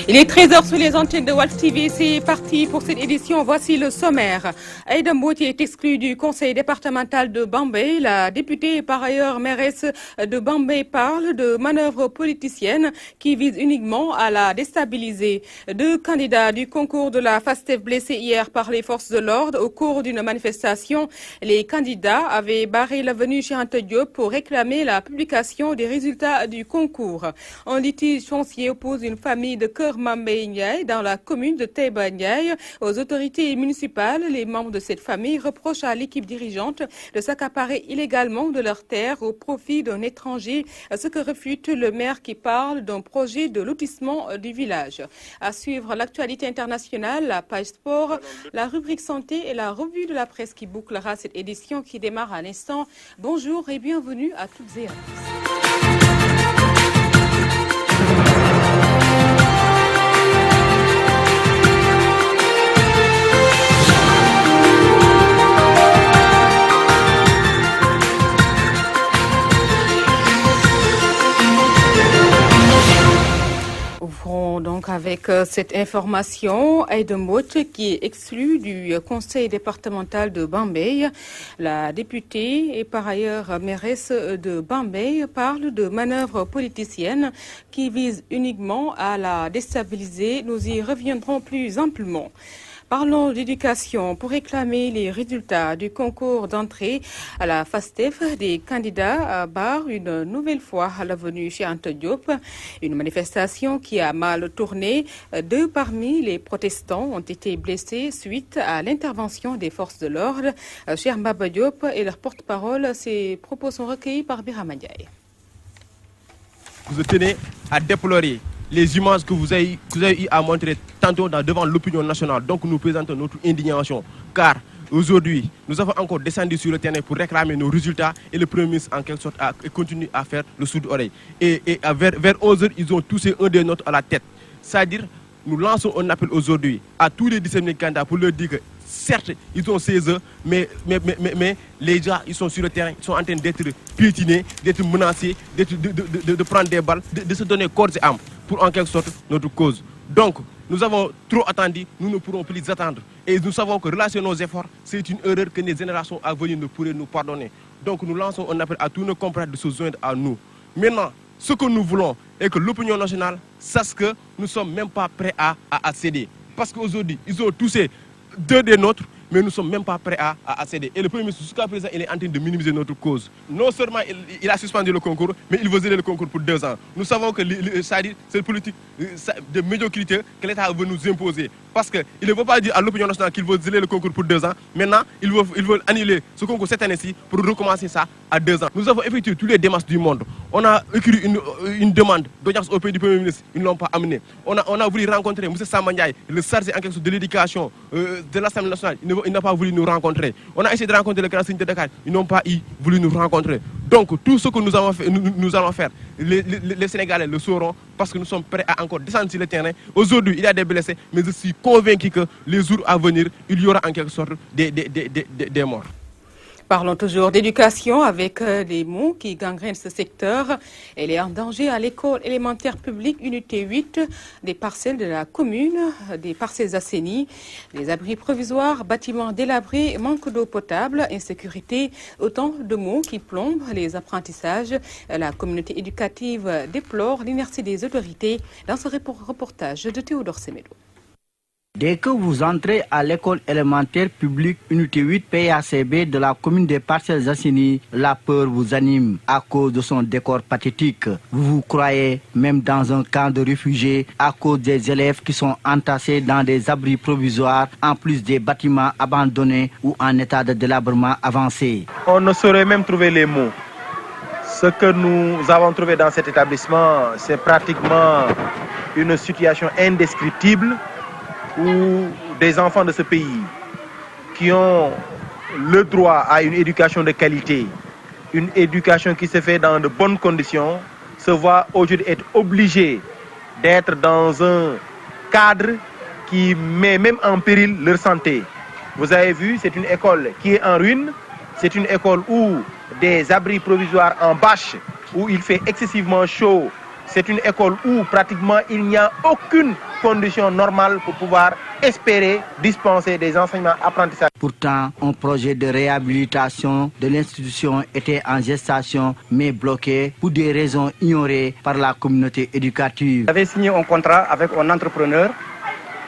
Il est 13h sur les antennes de Walf TV. C'est parti pour cette édition. Voici le sommaire. Aïda Mbodji est exclue du conseil départemental de Bambey. La députée et par ailleurs mairesse de Bambey parle de manœuvres politiciennes qui visent uniquement à la déstabiliser. Deux candidats du concours de la FASTEF blessés hier par les forces de l'ordre au cours d'une manifestation. Les candidats avaient barré l'avenue Cheikh Anta Diop pour réclamer la publication des résultats du concours. Un litige foncier oppose une famille de Keur Mambey Ndiaye dans la commune de Taïba Ndiaye aux autorités municipales. Les membres de cette famille reprochent à l'équipe dirigeante de s'accaparer illégalement de leurs terres au profit d'un étranger, ce que refute le maire qui parle d'un projet de lotissement du village. À suivre l'actualité internationale, la page sport, la rubrique santé et la revue de la presse qui bouclera cette édition qui démarre à l'instant. Bonjour et bienvenue à toutes et à tous. Ouvrons donc avec cette information. Aïda Mbodji qui est exclue du conseil départemental de Bambey. La députée et par ailleurs mairesse de Bambey parle de manœuvres politiciennes qui visent uniquement à la déstabiliser. Nous y reviendrons plus amplement. Parlons d'éducation. Pour réclamer les résultats du concours d'entrée à la FASTEF, des candidats barrent une nouvelle fois à l'avenue Cheikh Anta Diop. Une manifestation qui a mal tourné. Deux parmi les protestants ont été blessés suite à l'intervention des forces de l'ordre. Cheikh Mbaba Diop et leur porte-parole, ces propos sont recueillis par Birama Ndiaye. Vous tenez à déplorer les images que vous avez eu à montrer tantôt devant l'opinion nationale. Donc nous présentons notre indignation car aujourd'hui nous avons encore descendu sur le terrain pour réclamer nos résultats et le Premier ministre en quelque sorte continue à faire le sourd-oreille. Et vers 11h, ils ont touché un des nôtres à la tête. C'est-à-dire, nous lançons un appel aujourd'hui à tous les 17 000 candidats pour leur dire que certes, ils ont 16 heures, mais les gens, ils sont sur le terrain, ils sont en train d'être piétinés, d'être menacés, de prendre des balles, de se donner corps et âme pour en quelque sorte notre cause. Donc, nous avons trop attendu, nous ne pourrons plus attendre. Et nous savons que relâcher nos efforts, c'est une erreur que les générations à venir ne pourraient nous pardonner. Donc, nous lançons un appel à tous nos confrères de se joindre à nous. Maintenant, ce que nous voulons est que l'opinion nationale sache que nous ne sommes même pas prêts à céder. Parce qu'aujourd'hui, ils ont touché deux des nôtres, mais nous ne sommes même pas prêts à céder. Et le Premier ministre, jusqu'à présent, il est en train de minimiser notre cause. Non seulement il a suspendu le concours, mais il veut zéler le concours pour 2 ans. Nous savons que c'est une politique de médiocrité que l'État veut nous imposer. Parce qu'il ne veut pas dire à l'opinion nationale qu'il veut zéler le concours pour 2 ans. Maintenant, il veut annuler ce concours cette année-ci pour recommencer ça à 2 ans. Nous avons effectué tous les démarches du monde. On a écrit une demande d'audience au pays du Premier ministre. Ils ne l'ont pas amené. On a voulu rencontrer M. Samba Ndiaye, le chargé en quelque sorte de l'éducation de l'Assemblée nationale. Il n'a pas voulu nous rencontrer. On a essayé de rencontrer le grand syndicat de Dakar. Ils n'ont pas voulu nous rencontrer. Donc, tout ce que nous allons faire, les Sénégalais le sauront parce que nous sommes prêts à encore descendre sur le terrain. Aujourd'hui, il y a des blessés, mais je suis convaincu que les jours à venir, il y aura en quelque sorte des morts. Parlons toujours d'éducation avec des mots qui gangrènent ce secteur. Elle est en danger à l'école élémentaire publique unité 8, des parcelles de la commune, des parcelles assainies, des abris provisoires, bâtiments délabrés, manque d'eau potable, insécurité, autant de mots qui plombent les apprentissages. La communauté éducative déplore l'inertie des autorités dans ce reportage de Théodore Semedo. Dès que vous entrez à l'école élémentaire publique unité 8 PACB de la commune des Parcelles Assainies, la peur vous anime à cause de son décor pathétique. Vous vous croyez même dans un camp de réfugiés à cause des élèves qui sont entassés dans des abris provisoires en plus des bâtiments abandonnés ou en état de délabrement avancé. On ne saurait même trouver les mots. Ce que nous avons trouvé dans cet établissement, c'est pratiquement une situation indescriptible où des enfants de ce pays qui ont le droit à une éducation de qualité, une éducation qui se fait dans de bonnes conditions, se voient aujourd'hui être obligés d'être dans un cadre qui met même en péril leur santé. Vous avez vu, c'est une école qui est en ruine, c'est une école où des abris provisoires en bâche, où il fait excessivement chaud. C'est une école où pratiquement il n'y a aucune conditions normales pour pouvoir espérer dispenser des enseignements apprentissages. Pourtant, un projet de réhabilitation de l'institution était en gestation mais bloqué pour des raisons ignorées par la communauté éducative. J'avais signé un contrat avec un entrepreneur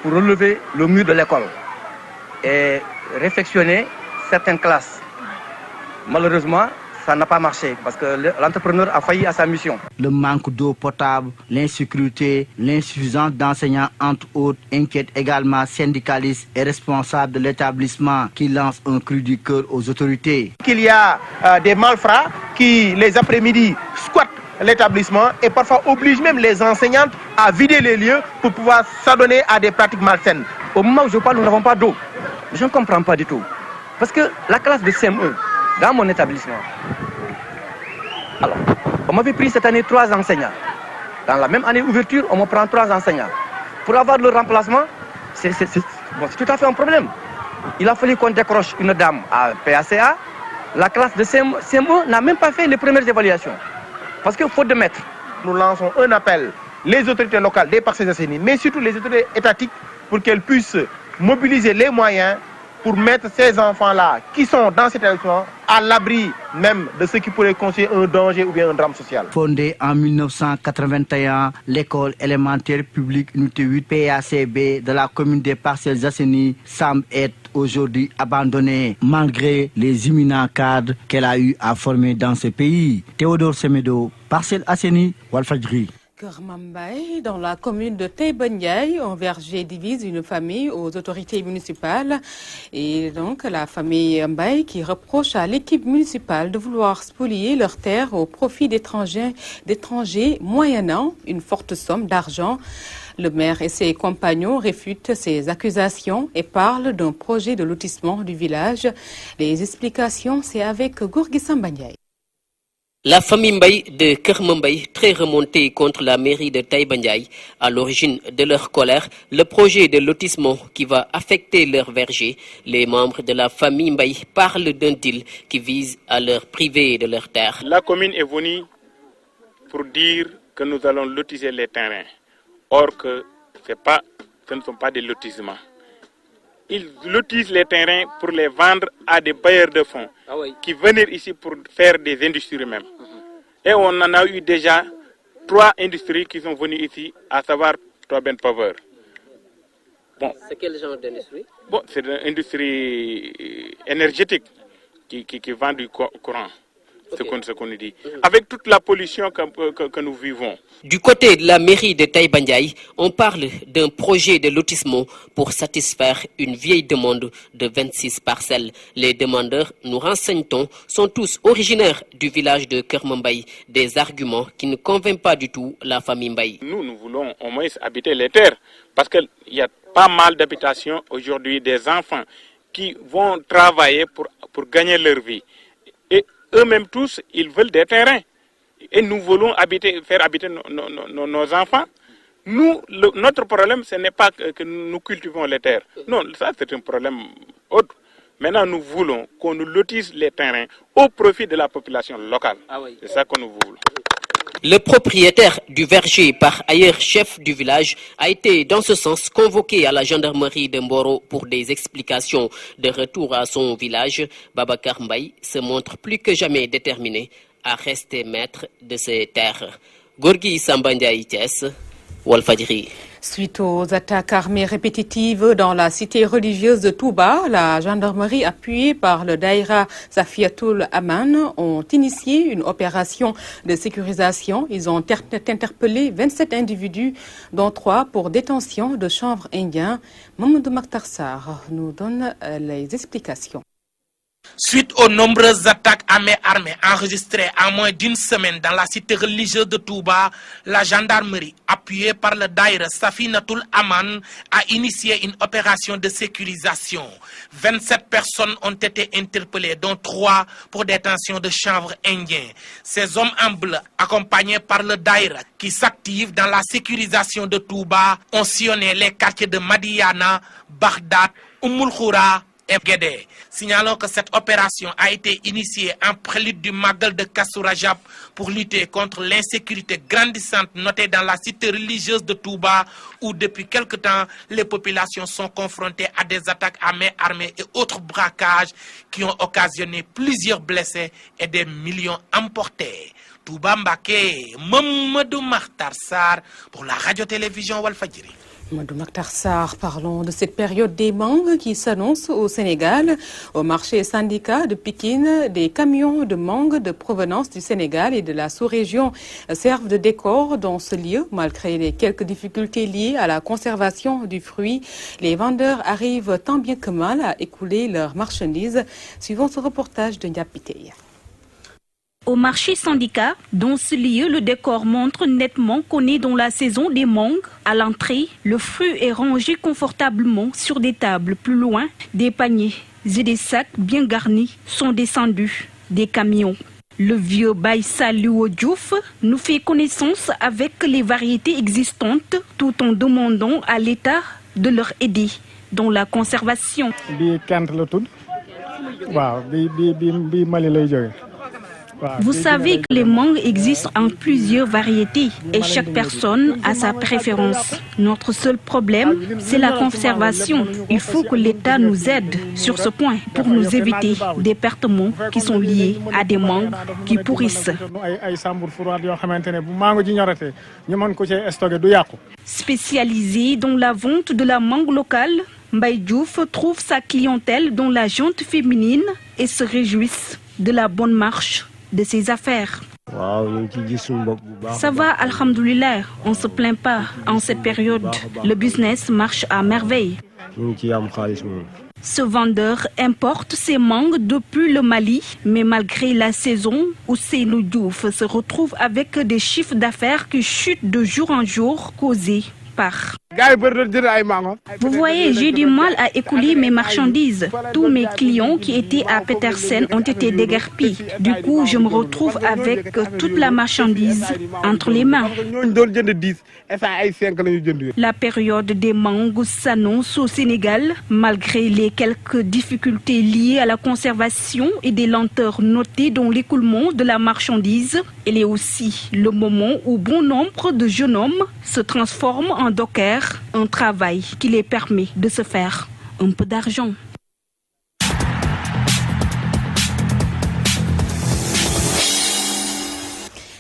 pour relever le mur de l'école et réfectionner certaines classes. Malheureusement, ça n'a pas marché parce que l'entrepreneur a failli à sa mission. Le manque d'eau potable, l'insécurité, l'insuffisance d'enseignants, entre autres, inquiètent également syndicalistes et responsables de l'établissement qui lancent un cri du cœur aux autorités. Il y a des malfrats qui, les après-midi, squattent l'établissement et parfois obligent même les enseignantes à vider les lieux pour pouvoir s'adonner à des pratiques malsaines. Au moment où je parle, nous n'avons pas d'eau. Je ne comprends pas du tout. Parce que la classe de CM1, dans mon établissement, alors, on m'avait pris cette année 3 enseignants. Dans la même année ouverture, on me prend 3 enseignants. Pour avoir le remplacement, c'est tout à fait un problème. Il a fallu qu'on décroche une dame à PACA. La classe de CM1 n'a même pas fait les premières évaluations. Parce que faute de maître. Nous lançons un appel, les autorités locales des Parcelles Assainies, mais surtout les autorités étatiques, pour qu'elles puissent mobiliser les moyens pour mettre ces enfants-là, qui sont dans cet établissement, à l'abri même de ce qui pourrait constituer un danger ou bien un drame social. Fondée en 1981, l'école élémentaire publique unité 8 PACB de la commune des Parcelles Assainies semble être aujourd'hui abandonnée, malgré les imminents cadres qu'elle a eu à former dans ce pays. Théodore Semedo, Parcelles Assainies, Walfadjri. Kër Mambay, dans la commune de Taïba Ndiaye, un verger divise une famille aux autorités municipales. Et donc, la famille Mbaye qui reproche à l'équipe municipale de vouloir spolier leurs terres au profit d'étrangers moyennant une forte somme d'argent. Le maire et ses compagnons réfutent ces accusations et parlent d'un projet de lotissement du village. Les explications, c'est avec Gorgui Samba Ndiaye. La famille Mbaye de Kër Mambay, très remontée contre la mairie de Taïba Ndiaye, à l'origine de leur colère, le projet de lotissement qui va affecter leur verger. Les membres de la famille Mbaye parlent d'un deal qui vise à leur priver de leurs terres. La commune est venue pour dire que nous allons lotisser les terrains. Or que ce ne sont pas des lotissements. Ils lotissent les terrains pour les vendre à des bailleurs de fonds qui venaient ici pour faire des industries même. Et on en a eu déjà 3 industries qui sont venues ici, à savoir Toben Power. Bon. C'est quel genre d'industrie? Bon, c'est une industrie énergétique qui vend du courant. Okay. Ce qu'on dit. Avec toute la pollution que nous vivons. Du côté de la mairie de Taïba Ndiaye, on parle d'un projet de lotissement pour satisfaire une vieille demande de 26 parcelles. Les demandeurs, nous renseignons, sont tous originaires du village de Kër Mambay. Des arguments qui ne convainquent pas du tout la famille Mbaye. Nous voulons au moins habiter les terres parce qu'il y a pas mal d'habitations aujourd'hui, des enfants qui vont travailler pour gagner leur vie. Et eux-mêmes tous, ils veulent des terrains. Et nous voulons faire habiter nos enfants. Notre problème, ce n'est pas que nous cultivons les terres. Non, ça c'est un problème autre. Maintenant, nous voulons qu'on nous lotisse les terrains au profit de la population locale. C'est ça que nous voulons. Le propriétaire du verger, par ailleurs chef du village, a été dans ce sens convoqué à la gendarmerie de Mboro pour des explications. De retour à son village, Babacar Mbaye se montre plus que jamais déterminé à rester maître de ses terres. Gorgui Samba Ndiaye Thiès, Walfadjri. Suite aux attaques armées répétitives dans la cité religieuse de Touba, la gendarmerie appuyée par le Daïra Safiatul Aman ont initié une opération de sécurisation. Ils ont interpellé 27 individus, dont 3 pour détention de chanvre indien. Mamadou Makhtarsar nous donne les explications. Suite aux nombreuses attaques armées enregistrées en moins d'une semaine dans la cité religieuse de Touba, la gendarmerie, appuyée par le Daïra Safinatul Aman, a initié une opération de sécurisation. 27 personnes ont été interpellées, dont 3 pour détention de chanvre indien. Ces hommes en bleu, accompagnés par le Daïra, qui s'active dans la sécurisation de Touba, ont sillonné les quartiers de Madiana, Bagdad, Oumoul Khoura et Guédé. Signalons que cette opération a été initiée en prélude du Magal de Kazu Rajab pour lutter contre l'insécurité grandissante notée dans la cité religieuse de Touba, où depuis quelque temps, les populations sont confrontées à des attaques à main armée et autres braquages qui ont occasionné plusieurs blessés et des millions emportés. Touba Mbaké, Mamadou Makhtar Sarr pour la radio-télévision Walfadjri. Mamadou Makhtar Sarr, parlons de cette période des mangues qui s'annonce au Sénégal. Au marché syndicat de Pikine, des camions de mangues de provenance du Sénégal et de la sous-région servent de décor dans ce lieu. Malgré les quelques difficultés liées à la conservation du fruit, les vendeurs arrivent tant bien que mal à écouler leurs marchandises. Suivant ce reportage de Ndiapitey. Au marché syndicat, dans ce lieu, le décor montre nettement qu'on est dans la saison des mangues. À l'entrée, le fruit est rangé confortablement sur des tables. Plus loin, des paniers et des sacs bien garnis sont descendus des camions. Le vieux Baye Salou Diouf nous fait connaissance avec les variétés existantes tout en demandant à l'État de leur aider dans la conservation. Vous savez que les mangues existent en plusieurs variétés et chaque personne a sa préférence. Notre seul problème, c'est la conservation. Il faut que l'État nous aide sur ce point pour nous éviter des pertements qui sont liés à des mangues qui pourrissent. Spécialisé dans la vente de la mangue locale, Mbaye Diouf trouve sa clientèle dans la junte féminine et se réjouit de la bonne marche de ses affaires. Ça va, alhamdoulilah, on ne se plaint pas. En cette période, le business marche à merveille. Ce vendeur importe ses mangues depuis le Mali, mais malgré la saison, Ousseynou Diouf se retrouve avec des chiffres d'affaires qui chutent de jour en jour causés par. Vous voyez, j'ai du mal à écouler mes marchandises. Tous mes clients qui étaient à Petersen ont été déguerpis. Du coup, je me retrouve avec toute la marchandise entre les mains. La période des mangues s'annonce au Sénégal, malgré les quelques difficultés liées à la conservation et des lenteurs notées dans l'écoulement de la marchandise. Il est aussi le moment où bon nombre de jeunes hommes se transforment en dockers, un travail qui les permet de se faire un peu d'argent.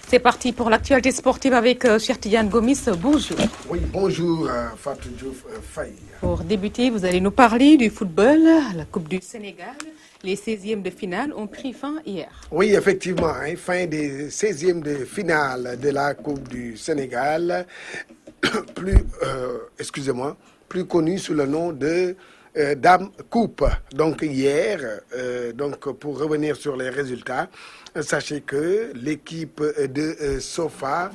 C'est parti pour l'actualité sportive avec Cheikh Tidiane Gomis. Bonjour. Oui, bonjour Fatou Diouf Faye. Pour débuter, vous allez nous parler du football, la Coupe du Sénégal. Les 16e de finale ont pris fin hier. Oui, effectivement, fin des 16e de finale de la Coupe du Sénégal, plus connue sous le nom de Dame Coupe. Donc hier, pour revenir sur les résultats, sachez que l'équipe de Sofa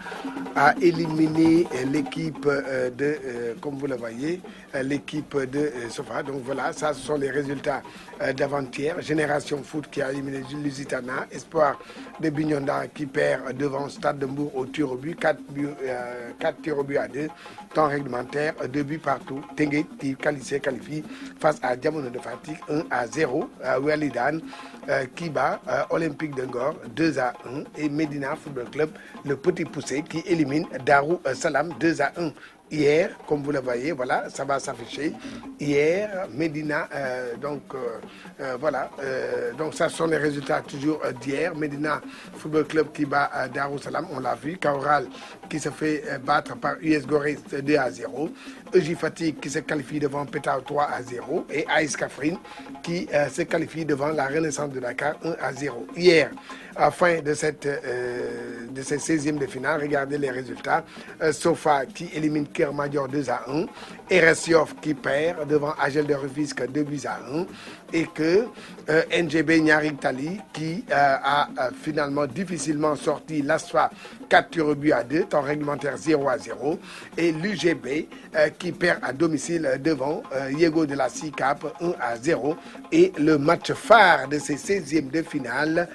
a éliminé l'équipe comme vous le voyez, l'équipe de Sofa. Donc voilà, ça ce sont les résultats d'avant-hier. Génération Foot qui a éliminé Lusitana, Espoir de Bignona qui perd devant Stade de Mbour au tir au but, 4 tirs au but à 2, temps réglementaire, 2 buts partout. Tengue qui qualifie face à Diamono de Fatick 1-0. Walidan qui bat Olympique de Ngor 2-1 et Medina Football Club, le petit poussé qui élimine Darou Salam 2-1. Hier, comme vous le voyez, voilà, ça va s'afficher. Hier, Medina, donc ça sont les résultats toujours d'hier. Medina Football Club qui bat Darou Salam, on l'a vu. Kaoral qui se fait battre par US Gorée 2-0. EJ Fatick qui se qualifie devant Petao 3-0. Et Aïs Kafrine qui se qualifie devant la Renaissance de Dakar 1-0. Hier, à fin de ces 16e de finale, regardez les résultats. Sofa qui élimine Kermadior 2-1. RS Yoff qui perd devant Agel de Rufisque 2-1. Et que NGB Niarik Tali qui a finalement difficilement sorti l'ASFA 4 tirs au but à 2, temps réglementaire 0-0. Et l'UGB qui perd à domicile devant Yego de la SICAP 1-0. Et le match phare de ces 16e de finale,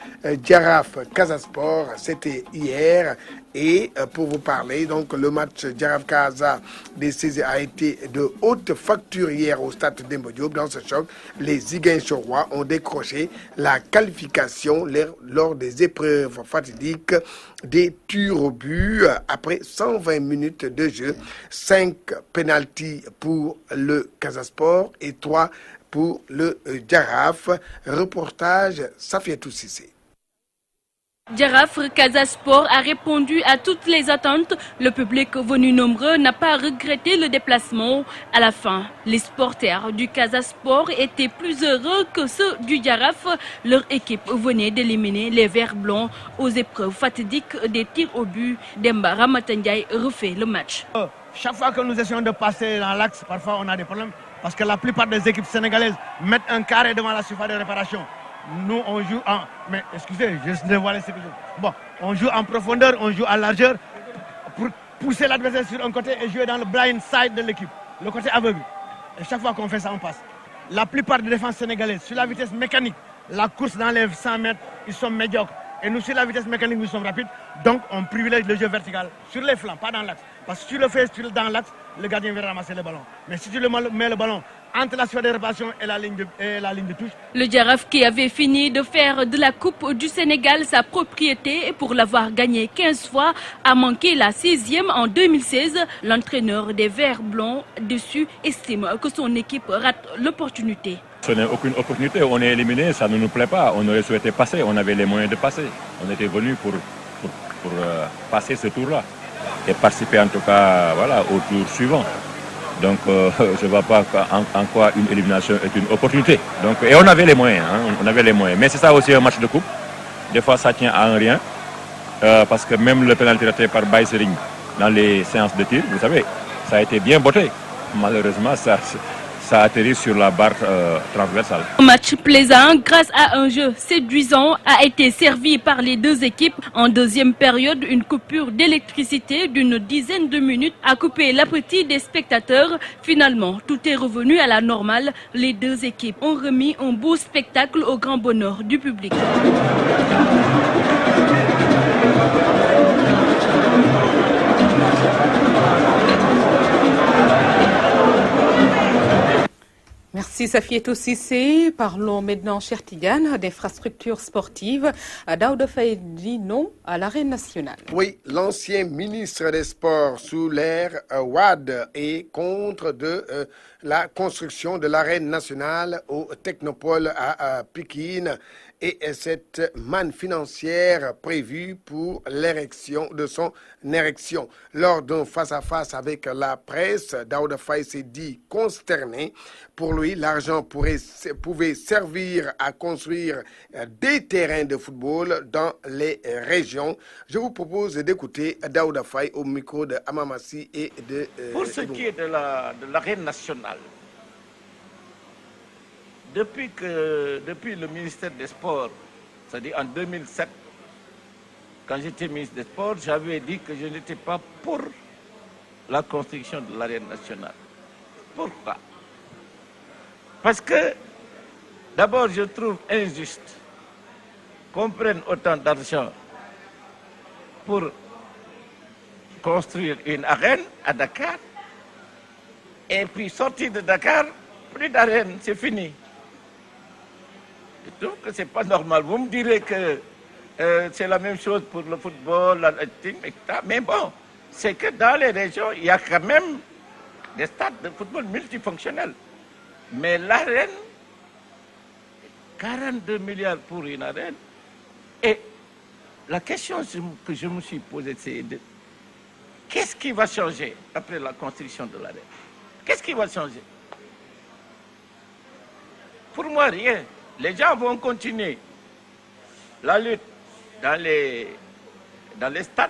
Diarra Jaraaf Casa Sport, c'était hier. Et pour vous parler, donc le match Jaraaf Casa des 16 a été de haute facture hier au stade Demba Diop. Dans ce choc, les Ziguinchorois ont décroché la qualification lors des épreuves fatidiques des tirs au but après 120 minutes de jeu. 5 pénaltys pour le Casa Sport et 3 pour le Jaraaf. Reportage Safiatou Cissé. Jaraaf Casa Sport a répondu à toutes les attentes. Le public venu nombreux n'a pas regretté le déplacement. À la fin, les supporters du Casa Sport étaient plus heureux que ceux du Jaraaf. Leur équipe venait d'éliminer les Verts Blancs aux épreuves fatidiques des tirs au but. Demba Ramatandiaï refait le match. Chaque fois que nous essayons de passer dans l'axe, parfois on a des problèmes parce que la plupart des équipes sénégalaises mettent un carré devant la surface de réparation. Nous, on joue en... Mais excusez, je dévoile ce que je... Bon, on joue en profondeur, on joue en largeur pour pousser l'adversaire sur un côté et jouer dans le blind side de l'équipe, le côté aveugle. Et chaque fois qu'on fait ça, on passe. La plupart des défenses sénégalaises, sur la vitesse mécanique, la course dans les 100 mètres, ils sont médiocres. Et nous, sur la vitesse mécanique, nous sommes rapides. Donc, on privilégie le jeu vertical sur les flancs, pas dans l'axe. Parce que si tu le fais dans l'axe, le gardien va ramasser le ballon. Mais si tu mets le ballon entre la surface de réparation et la ligne de touche. Le Jaraaf, qui avait fini de faire de la Coupe du Sénégal sa propriété pour l'avoir gagnée 15 fois, a manqué la 6e en 2016. L'entraîneur des Verts Blancs dessus estime que son équipe rate l'opportunité. Ce n'est aucune opportunité, on est éliminé, ça ne nous plaît pas. On aurait souhaité passer, on avait les moyens de passer. On était venu pour passer ce tour-là et participer en tout cas voilà, au tour suivant. Donc je ne vois pas en quoi une élimination est une opportunité. Donc, et on avait les moyens, on avait les moyens. Mais c'est ça aussi un match de coupe. Des fois ça tient à un rien. Parce que même le pénalty raté par Baïsering dans les séances de tir, vous savez, ça a été bien botté. Malheureusement, ça atterrit sur la barre transversale. Un match plaisant grâce à un jeu séduisant a été servi par les deux équipes. En deuxième période, une coupure d'électricité d'une dizaine de minutes a coupé l'appétit des spectateurs. Finalement, tout est revenu à la normale. Les deux équipes ont remis un beau spectacle au grand bonheur du public. Merci Safiatou Cissé. Parlons maintenant, cher Tidiane, d'infrastructures sportives. Daouda Faye dit non à l'arène nationale. Oui, l'ancien ministre des Sports sous l'ère Wade est contre la construction de l'arène nationale au Technopole à Pikine et cette manne financière prévue pour l'érection de son érection. Lors d'un face-à-face avec la presse, Daouda Faye s'est dit consterné. Pour lui, l'argent pouvait servir à construire des terrains de football dans les régions. Je vous propose d'écouter Daouda Faye au micro de Amamassi et de... Pour ce qui est de l'arène nationale, depuis le ministère des Sports, c'est-à-dire en 2007, quand j'étais ministre des Sports, j'avais dit que je n'étais pas pour la construction de l'arène nationale. Pourquoi? Parce que, d'abord, je trouve injuste qu'on prenne autant d'argent pour construire une arène à Dakar, et puis sortir de Dakar, plus d'arène, c'est fini. Je trouve que ce n'est pas normal. Vous me direz que c'est la même chose pour le football, etc. Mais bon, c'est que dans les régions, il y a quand même des stades de football multifonctionnels. Mais l'arène, 42 milliards pour une arène. Et la question que je me suis posée, c'est qu'est-ce qui va changer après la construction de l'arène? Qu'est-ce qui va changer? Pour moi, rien. Les gens vont continuer la lutte dans les stades,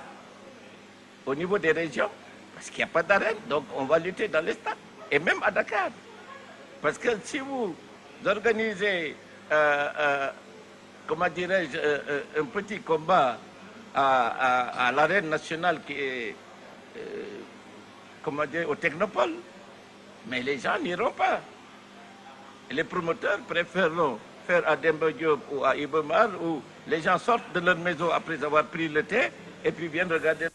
au niveau des régions, parce qu'il n'y a pas d'arène, donc on va lutter dans les stades, et même à Dakar. Parce que si vous organisez, comment dirais-je, un petit combat à l'arène nationale qui est, comment dire, au Technopole, mais les gens n'iront pas. Les promoteurs préféreront faire à Demba Diop ou à Ibomar ou Les gens sortent de leur maison après avoir pris le thé et puis viennent regarder.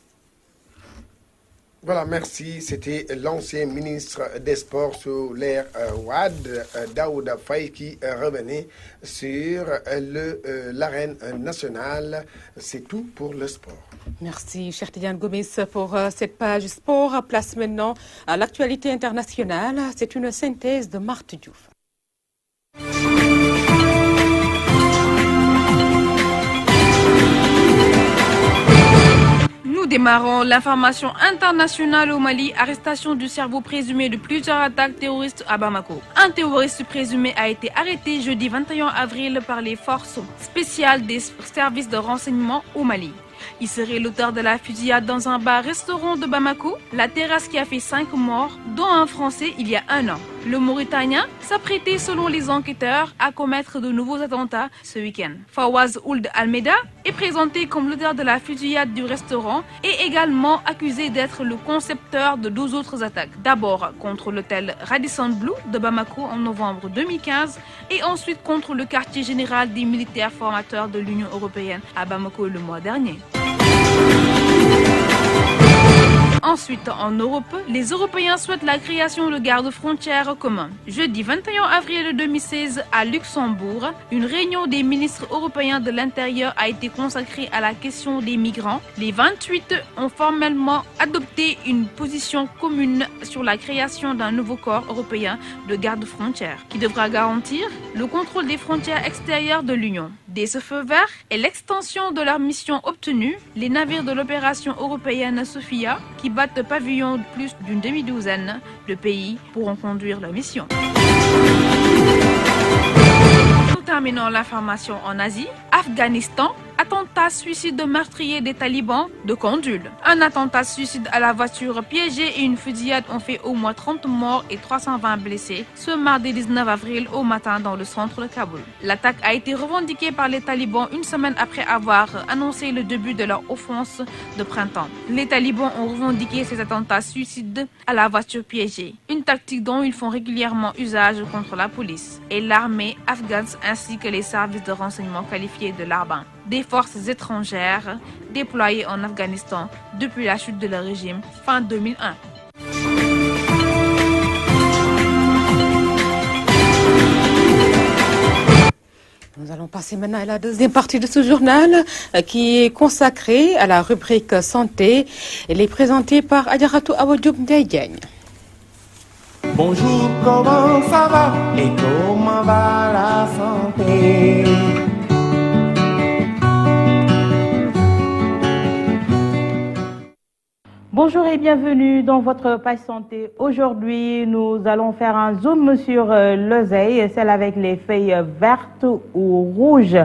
Voilà, merci. C'était l'ancien ministre des Sports sous l'ère Wade, Daouda Faye, qui revenait sur l'arène nationale. C'est tout pour le sport. Merci, cher Tidiane Gomis, pour cette page sport. Place maintenant à l'actualité internationale. C'est une synthèse de Marthe Diouf. Nous démarrons l'information internationale au Mali. Arrestation du cerveau présumé de plusieurs attaques terroristes à Bamako. Un terroriste présumé a été arrêté jeudi 21 avril par les forces spéciales des services de renseignement au Mali. Il serait l'auteur de la fusillade dans un bar-restaurant de Bamako, la terrasse qui a fait 5 morts, dont un Français il y a 1 an. Le Mauritanien s'apprêtait, selon les enquêteurs, à commettre de nouveaux attentats ce week-end. Fawaz Ould Almeida est présenté comme l'auteur de la fusillade du restaurant et également accusé d'être le concepteur de 12 autres attaques. D'abord contre l'hôtel Radisson Blu de Bamako en novembre 2015 et ensuite contre le quartier général des militaires formateurs de l'Union européenne à Bamako le mois dernier. Ensuite, en Europe, les Européens souhaitent la création de gardes-frontières communs. Jeudi 21 avril 2016, à Luxembourg, une réunion des ministres européens de l'Intérieur a été consacrée à la question des migrants. Les 28 ont formellement adopté une position commune sur la création d'un nouveau corps européen de gardes-frontières qui devra garantir le contrôle des frontières extérieures de l'Union. Dès ce feu vert et l'extension de leur mission obtenue, les navires de l'opération européenne Sophia, qui battent pavillon de plus d'une demi-douzaine de pays, pourront conduire leur mission. Nous terminons l'information en Asie. Afghanistan, attentat suicide meurtrier des talibans de Kandul. Un attentat suicide à la voiture piégée et une fusillade ont fait au moins 30 morts et 320 blessés ce mardi 19 avril au matin dans le centre de Kaboul. L'attaque a été revendiquée par les talibans une semaine après avoir annoncé le début de leur offense de printemps. Les talibans ont revendiqué ces attentats suicides à la voiture piégée, une tactique dont ils font régulièrement usage contre la police et l'armée afghane ainsi que les services de renseignement qualifiés de l'Arban. Des forces étrangères déployées en Afghanistan depuis la chute de leur régime fin 2001. Nous allons passer maintenant à la deuxième partie de ce journal qui est consacrée à la rubrique santé. Elle est présentée par Adjaratou Awadjoub Ndiaye. Bonjour, comment ça va et comment va la santé? Bonjour et bienvenue dans votre page santé. Aujourd'hui, nous allons faire un zoom sur l'oseille, celle avec les feuilles vertes ou rouges.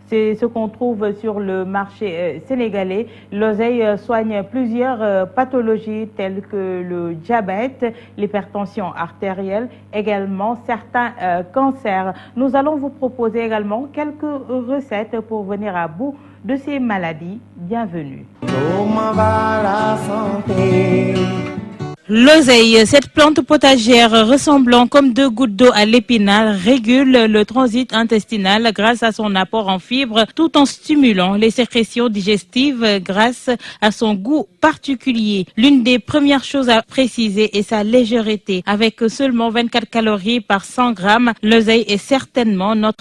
C'est ce qu'on trouve sur le marché sénégalais. L'oseille soigne plusieurs pathologies telles que le diabète, l'hypertension artérielle, également certains cancers. Nous allons vous proposer également quelques recettes pour venir à bout de ces maladies. Bienvenue. Comment va la santé? L'oseille, cette plante potagère ressemblant comme 2 gouttes d'eau à l'épinal, régule le transit intestinal grâce à son apport en fibres tout en stimulant les sécrétions digestives grâce à son goût particulier. L'une des premières choses à préciser est sa légèreté. Avec seulement 24 calories par 100 grammes, l'oseille est certainement notre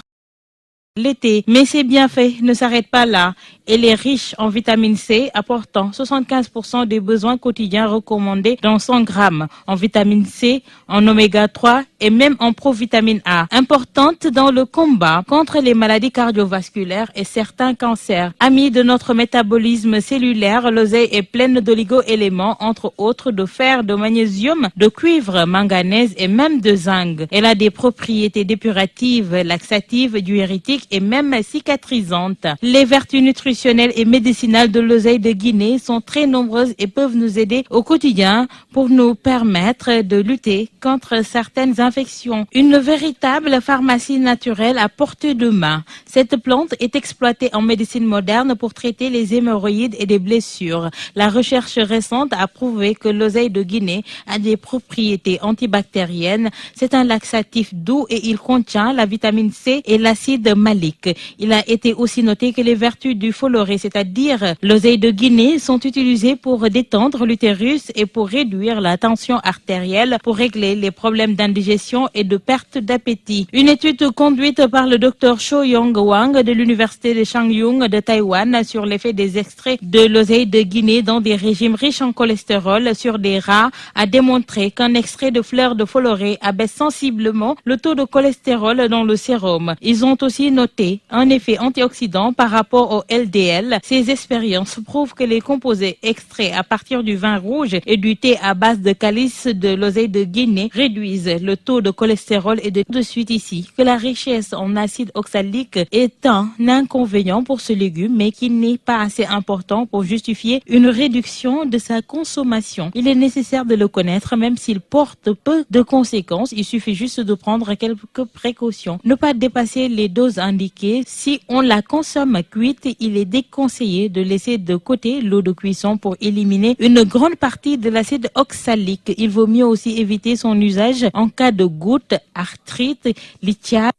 l'été, mais ses bienfaits ne s'arrêtent pas là. Elle est riche en vitamine C, apportant 75% des besoins quotidiens recommandés dans 100 grammes, en vitamine C, en oméga 3 et même en provitamine A, importante dans le combat contre les maladies cardiovasculaires et certains cancers. Amie de notre métabolisme cellulaire, l'oseille est pleine d'oligo-éléments, entre autres de fer, de magnésium, de cuivre, manganèse et même de zinc. Elle a des propriétés dépuratives, laxatives, diurétiques et même cicatrisantes. Les vertus nutritionnelles et médicinales de l'oseille de Guinée sont très nombreuses et peuvent nous aider au quotidien pour nous permettre de lutter contre certaines infections. Une véritable pharmacie naturelle à portée de main. Cette plante est exploitée en médecine moderne pour traiter les hémorroïdes et des blessures. La recherche récente a prouvé que l'oseille de Guinée a des propriétés antibactériennes. C'est un laxatif doux et il contient la vitamine C et l'acide magnésique Malik. Il a été aussi noté que les vertus du foloré, c'est-à-dire l'oseille de Guinée, sont utilisées pour détendre l'utérus et pour réduire la tension artérielle, pour régler les problèmes d'indigestion et de perte d'appétit. Une étude conduite par le docteur Cho Yong Wang de l'université de Changyung de Taïwan sur l'effet des extraits de l'oseille de Guinée dans des régimes riches en cholestérol sur des rats a démontré qu'un extrait de fleurs de foloré abaisse sensiblement le taux de cholestérol dans le sérum. Ils ont aussi noté un effet antioxydant par rapport au LDL. Ces expériences prouvent que les composés extraits à partir du vin rouge et du thé à base de calice de l'oseille de Guinée réduisent le taux de cholestérol et de suite ici que la richesse en acide oxalique est un inconvénient pour ce légume mais qui n'est pas assez important pour justifier une réduction de sa consommation. Il est nécessaire de le connaître même s'il porte peu de conséquences. Il suffit juste de prendre quelques précautions. Ne pas dépasser les doses indiquées. Si on la consomme cuite, il est déconseillé de laisser de côté l'eau de cuisson pour éliminer une grande partie de l'acide oxalique. Il vaut mieux aussi éviter son usage en cas de goutte, arthrite, lithiase.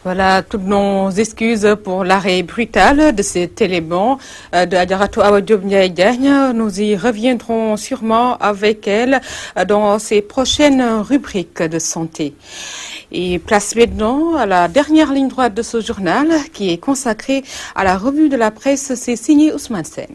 Voilà toutes nos excuses pour l'arrêt brutal de cet élément de Adjaratou Awa Diop Ndiaye Diagne. Nous y reviendrons sûrement avec elle dans ces prochaines rubriques de santé. Et place maintenant à la dernière ligne droite de ce journal qui est consacrée à la revue de la presse. C'est signé Ousmane Sen.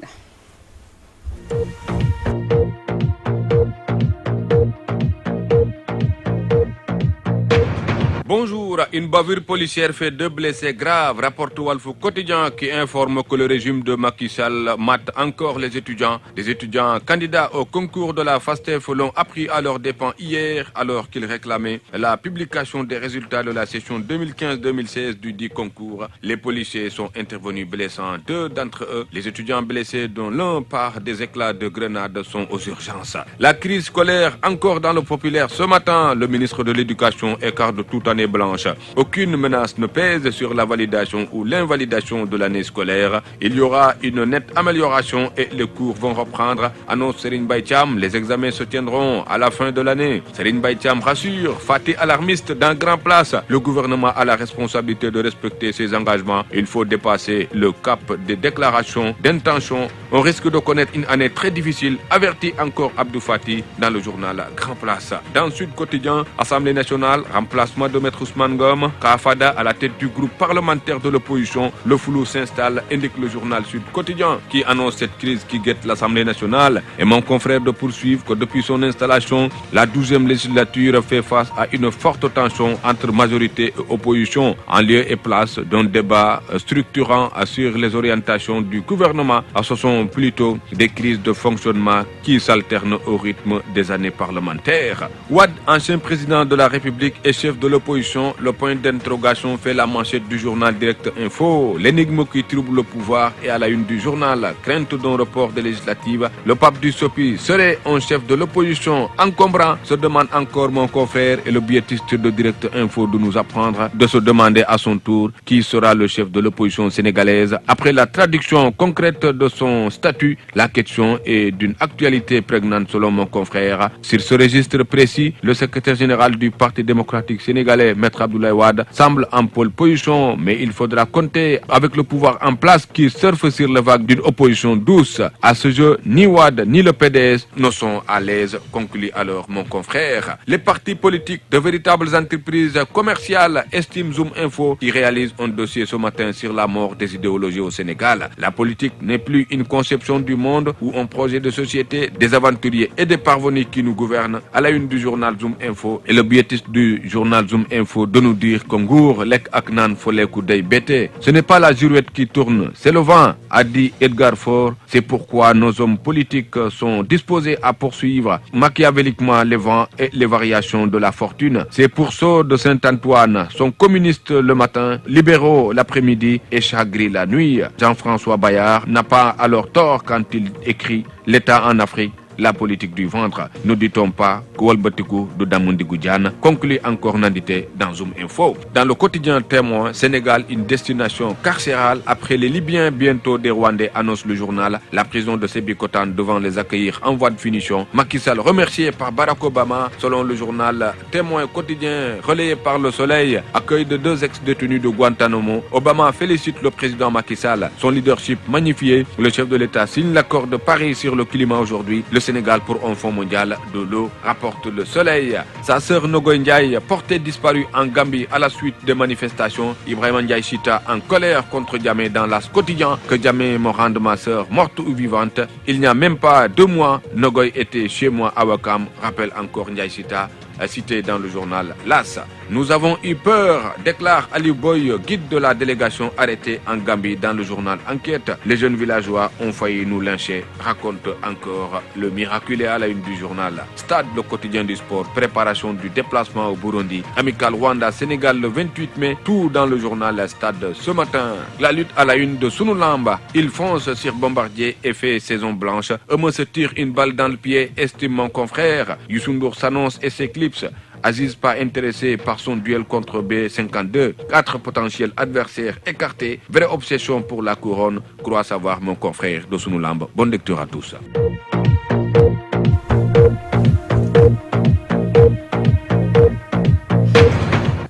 Bonjour, une bavure policière fait 2 blessés graves, rapporte Walf Quotidien qui informe que le régime de Macky Sall mate encore les étudiants. Les étudiants candidats au concours de la FASTEF l'ont appris à leurs dépens hier alors qu'ils réclamaient la publication des résultats de la session 2015-2016 du dit concours. Les policiers sont intervenus blessant 2 d'entre eux. Les étudiants blessés dont l'un par des éclats de grenades sont aux urgences. La crise scolaire encore dans le populaire ce matin. Le ministre de l'Éducation écarte de toute année blanche. Aucune menace ne pèse sur la validation ou l'invalidation de l'année scolaire. Il y aura une nette amélioration et les cours vont reprendre. Annonce Serigne Mbaye Thiam, les examens se tiendront à la fin de l'année. Serigne Mbaye Thiam rassure, Fatih alarmiste dans Grand Place. Le gouvernement a la responsabilité de respecter ses engagements. Il faut dépasser le cap des déclarations d'intention. On risque de connaître une année très difficile, avertit encore Abdou Fatih dans le journal Grand Place. Dans Sud Quotidien, Assemblée nationale, remplacement de Maître Ousmane Ngom, Kafada à la tête du groupe parlementaire de l'opposition. Le flou s'installe, indique le journal Sud Quotidien qui annonce cette crise qui guette l'Assemblée nationale. Et mon confrère de poursuivre que depuis son installation, la 12e législature fait face à une forte tension entre majorité et opposition en lieu et place d'un débat structurant sur les orientations du gouvernement. Ce sont plutôt des crises de fonctionnement qui s'alternent au rythme des années parlementaires. Ouad, ancien président de la République et chef de l'opposition, le point d'interrogation fait la manchette du journal Direct Info. L'énigme qui trouble le pouvoir est à la une du journal. Crainte d'un report des législatives. Le pape du Sopi serait un chef de l'opposition encombrant, se demande encore mon confrère et le biétiste de Direct Info de nous apprendre de se demander à son tour qui sera le chef de l'opposition sénégalaise. Après la traduction concrète de son statut, la question est d'une actualité prégnante selon mon confrère. Sur ce registre précis, le secrétaire général du Parti démocratique sénégalais, Maître Abdoulaye Wade, semble en pole position, mais il faudra compter avec le pouvoir en place qui surfe sur les vagues d'une opposition douce. À ce jeu, ni Wade ni le PDS ne sont à l'aise, conclut alors mon confrère. Les partis politiques de véritables entreprises commerciales, estime Zoom Info, qui réalise un dossier ce matin sur la mort des idéologies au Sénégal. La politique n'est plus une conception du monde ou un projet de société, des aventuriers et des parvenus qui nous gouvernent. À la une du journal Zoom Info et le biétiste du journal Zoom Info de nous dire que Ngour, Lek Aknan, Folekou Dey Bété. Ce n'est pas la girouette qui tourne, c'est le vent, a dit Edgar Faure. C'est pourquoi nos hommes politiques sont disposés à poursuivre machiavéliquement les vents et les variations de la fortune. C'est pour ceux de Saint-Antoine, sont communistes le matin, libéraux l'après-midi et chagris la nuit. Jean-François Bayard n'a pas alors tort quand il écrit « L'État en Afrique, la politique du ventre. Ne dit-on pas que Walbatikou de Damundi Goudiane, conclut encore Nandité dans Zoom Info. Dans le quotidien Témoin, Sénégal, une destination carcérale après les Libyens, bientôt des Rwandais, annonce le journal. La prison de Sébikotane devant les accueillir en voie de finition. Macky Sall remercié par Barack Obama, selon le journal Témoin quotidien relayé par Le Soleil, accueil de 2 ex-détenus de Guantanamo. Obama félicite le président Macky Sall, son leadership magnifié. Le chef de l'État signe l'accord de Paris sur le climat aujourd'hui. Le Sénégal pour un fonds mondial de l'eau, rapporte Le Soleil. Sa sœur Nogoy Ndiaye, portée disparue en Gambie à la suite des manifestations. Ibrahima Ndiaye Chita en colère contre Diamé dans l'As quotidien. Que Diamé me rende ma sœur morte ou vivante. Il n'y a même pas 2 mois, Nogoy était chez moi à Wakam, rappelle encore Ndiaye Chita, cité dans le journal L'As. Nous avons eu peur, déclare Ali Boy, guide de la délégation arrêtée en Gambie dans le journal Enquête. Les jeunes villageois ont failli nous lyncher, raconte encore le miraculé à la une du journal. Stade, le quotidien du sport, préparation du déplacement au Burundi. Amical Rwanda-Sénégal le 28 mai, tout dans le journal Stade ce matin. La lutte à la une de Sunulamba. Il fonce sur Bombardier et fait saison blanche. Eumeu se tire une balle dans le pied, estime mon confrère. Youssou N'Dour s'annonce et s'éclipse. Aziz pas intéressé par son duel contre B52. 4 potentiels adversaires écartés. Vraie obsession pour la couronne, croit savoir mon confrère de Sunulamba. Bonne lecture à tous.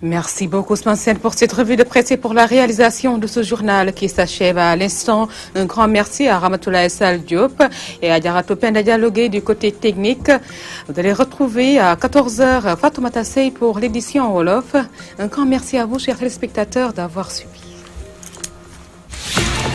Merci beaucoup, Smansène, pour cette revue de presse et pour la réalisation de ce journal qui s'achève à l'instant. Un grand merci à Ramatoulaye Sall Diop et à Diarato Penda Dialogué du côté technique. Vous allez retrouver à 14h Fatoumata Sey pour l'édition Wolof. Un grand merci à vous, chers téléspectateurs, d'avoir suivi.